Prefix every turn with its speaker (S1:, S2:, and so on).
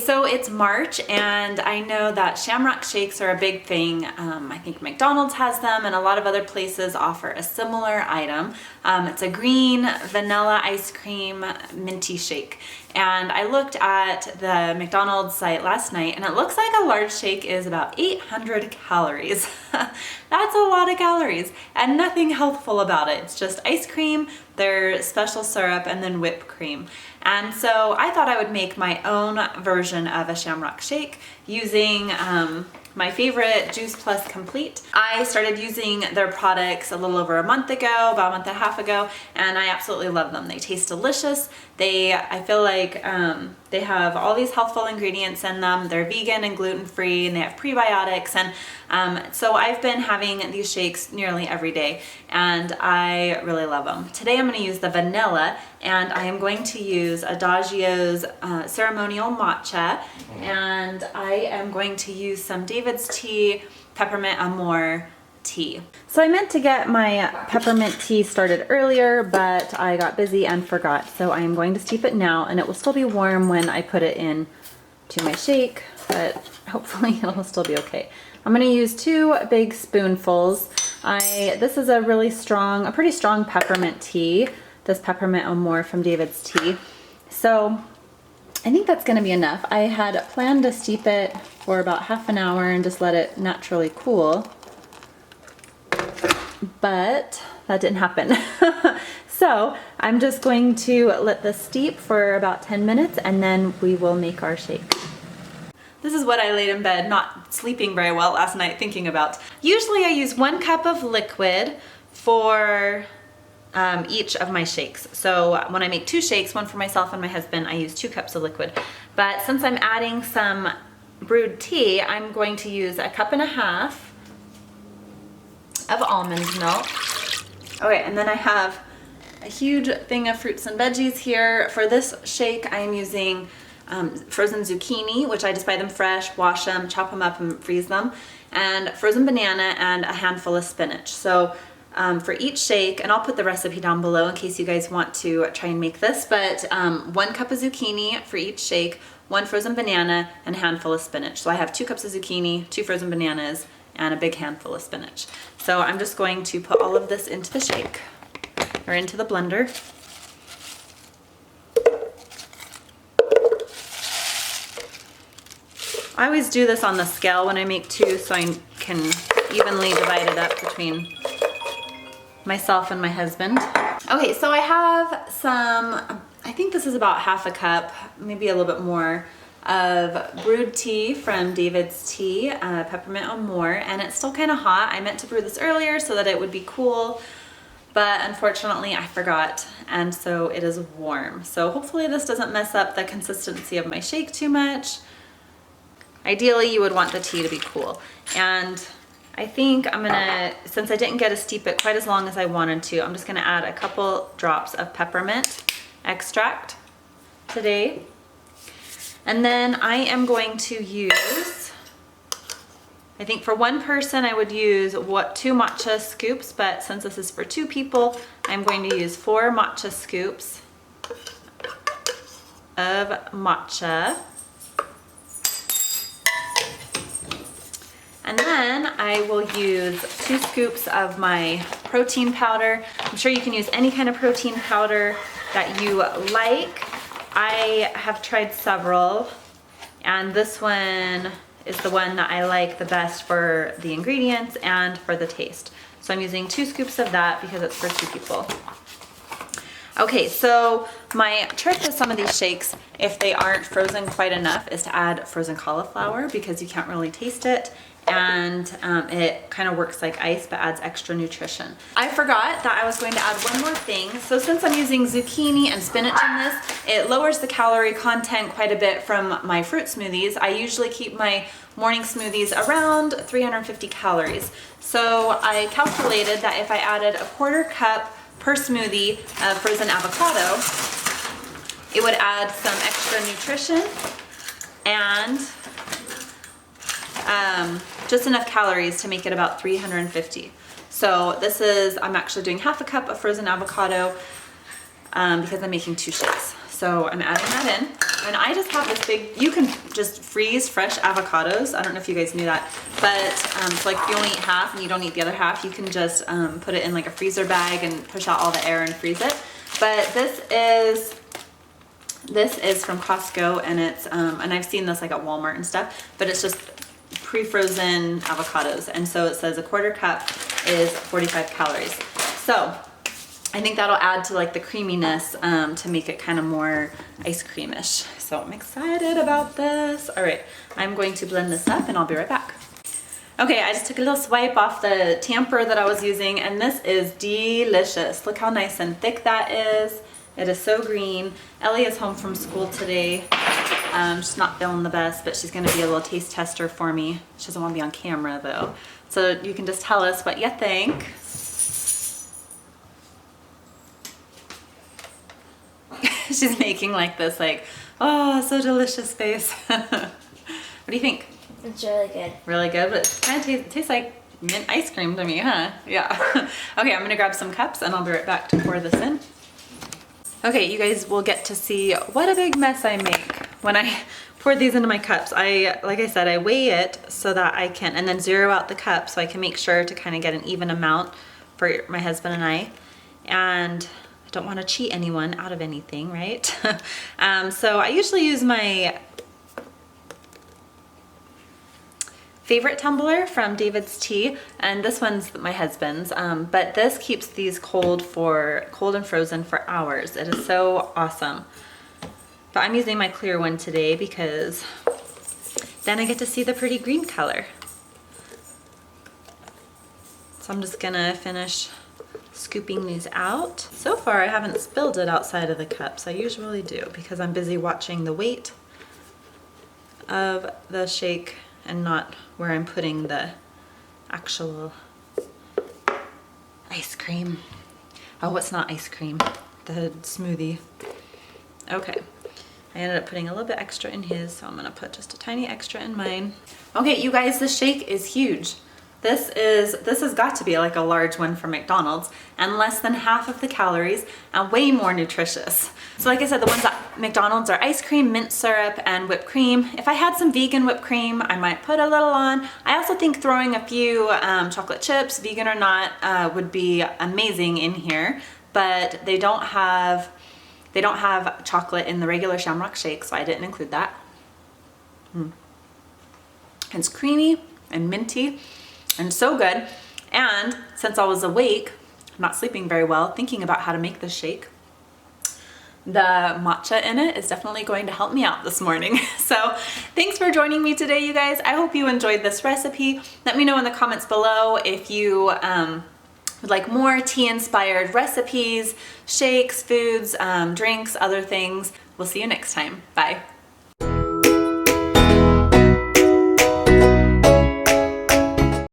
S1: So it's March and I know that Shamrock shakes are a big thing. I think McDonald's has them and a lot of other places offer a similar item. It's a green vanilla ice cream minty shake. And I looked at the McDonald's site last night and it looks like a large shake is about 800 calories. That's a lot of calories and nothing healthful about it. It's just ice cream, their special syrup, and then whipped cream. And so I thought I would make my own version of a Shamrock shake using my favorite Juice Plus Complete. I started using their products a little over a month ago, about a month and a half ago, and I absolutely love them. They taste delicious. I feel like they have all these healthful ingredients in them. They're vegan and gluten-free, and they have prebiotics. And so I've been having these shakes nearly every day, and I really love them. Today I'm going to use the vanilla, and I am going to use Adagio's ceremonial matcha, and I am going to use some David's tea, peppermint amore tea. So I meant to get my peppermint tea started earlier, but I got busy and forgot. So I am going to steep it now, and it will still be warm when I put it in to my shake, but hopefully it'll still be okay. I'm going to use 2 big spoonfuls. This is a pretty strong peppermint tea, this peppermint amore from David's Tea. So I think that's going to be enough. I had planned to steep it for about half an hour and just let it naturally cool, but that didn't happen. So I'm just going to let this steep for about 10 minutes and then we will make our shake. This is what I laid in bed, not sleeping very well last night, thinking about. Usually I use 1 cup of liquid for each of my shakes. So when I make 2 shakes, one for myself and my husband, I use 2 cups of liquid. But since I'm adding some brewed tea, I'm going to use 1.5 cups of almond milk. Okay, and then I have a huge thing of fruits and veggies here. For this shake, I am using frozen zucchini, which I just buy them fresh, wash them, chop them up and freeze them, and frozen banana and a handful of spinach. So for each shake, and I'll put the recipe down below in case you guys want to try and make this, but 1 cup of zucchini for each shake, 1 frozen banana, and a handful of spinach. So I have 2 cups of zucchini, 2 frozen bananas, and a big handful of spinach. So I'm just going to put all of this into the shake, or into the blender. I always do this on the scale when I make 2 so I can evenly divide it up between myself and my husband. Okay, so I have some, I think this is about 1/2 cup, maybe a little bit more, of brewed tea from David's Tea, peppermint amore, and it's still kind of hot. I meant to brew this earlier so that it would be cool, but unfortunately I forgot, and so it is warm. So hopefully this doesn't mess up the consistency of my shake too much. Ideally you would want the tea to be cool, and I think I'm gonna, since I didn't get to steep it quite as long as I wanted to, I'm just gonna add a couple drops of peppermint extract today. And then I am going to use, I think for 1 person I would use 2 matcha scoops, but since this is for 2 people, I'm going to use 4 matcha scoops of matcha. And then I will use 2 scoops of my protein powder. I'm sure you can use any kind of protein powder that you like. I have tried several, and this one is the one that I like the best for the ingredients and for the taste. So I'm using 2 scoops of that because it's for 2 people. Okay, so my trick with some of these shakes, if they aren't frozen quite enough, is to add frozen cauliflower because you can't really taste it, and it kind of works like ice but adds extra nutrition. I forgot that I was going to add one more thing. So since I'm using zucchini and spinach in this, it lowers the calorie content quite a bit from my fruit smoothies. I usually keep my morning smoothies around 350 calories. So I calculated that if I added 1/4 cup per smoothie of frozen avocado, it would add some extra nutrition and just enough calories to make it about 350. So this is, I'm actually doing 1/2 cup of frozen avocado because I'm making 2 shakes. So I'm adding that in. And I just have this big, you can just freeze fresh avocados. I don't know if you guys knew that, but so like if you only eat half and you don't eat the other half, you can just put it in like a freezer bag and push out all the air and freeze it. But this is from Costco, and it's, and I've seen this like at Walmart and stuff, but it's just pre-frozen avocados. And so it says a quarter cup is 45 calories. So I think that'll add to like the creaminess to make it kind of more ice creamish. So I'm excited about this. All right, I'm going to blend this up and I'll be right back. Okay, I just took a little swipe off the tamper that I was using, and this is delicious. Look how nice and thick that is. It is so green. Ellie is home from school today. She's not feeling the best, but she's gonna be a little taste tester for me. She doesn't wanna be on camera though. So you can just tell us what you think. She's making like this, like, oh, so delicious face. What do you think?
S2: It's really good.
S1: Really good, but it kind of tastes like mint ice cream to me, huh? Yeah. Okay, I'm gonna grab some cups and I'll be right back to pour this in. Okay, you guys will get to see what a big mess I make when I pour these into my cups. Like I said, I weigh it so that I can, and then zero out the cup so I can make sure to kind of get an even amount for my husband and I. And I don't want to cheat anyone out of anything, right? So I usually use my favorite tumbler from David's Tea, and this one's my husband's, but this keeps these cold and frozen for hours. It is so awesome. But I'm using my clear one today because then I get to see the pretty green color. So I'm just gonna finish scooping these out. So far I haven't spilled it outside of the cups. I usually do because I'm busy watching the weight of the shake and not where I'm putting the actual ice cream. Oh, it's not ice cream, the smoothie. Okay, I ended up putting a little bit extra in his, so I'm gonna put just a tiny extra in mine. Okay, you guys, this shake is huge. This has got to be like a large one from McDonald's, and less than half of the calories and way more nutritious. So like I said, the ones at McDonald's are ice cream, mint syrup, and whipped cream. If I had some vegan whipped cream, I might put a little on. I also think throwing a few chocolate chips, vegan or not, would be amazing in here, but they don't have chocolate in the regular Shamrock shake, so I didn't include that. It's creamy and minty and so good. And since I was awake, not sleeping very well, thinking about how to make this shake, the matcha in it is definitely going to help me out this morning. So thanks for joining me today, you guys. I hope you enjoyed this recipe. Let me know in the comments below if you would like more tea-inspired recipes, shakes, foods, drinks, other things. We'll see you next time. Bye.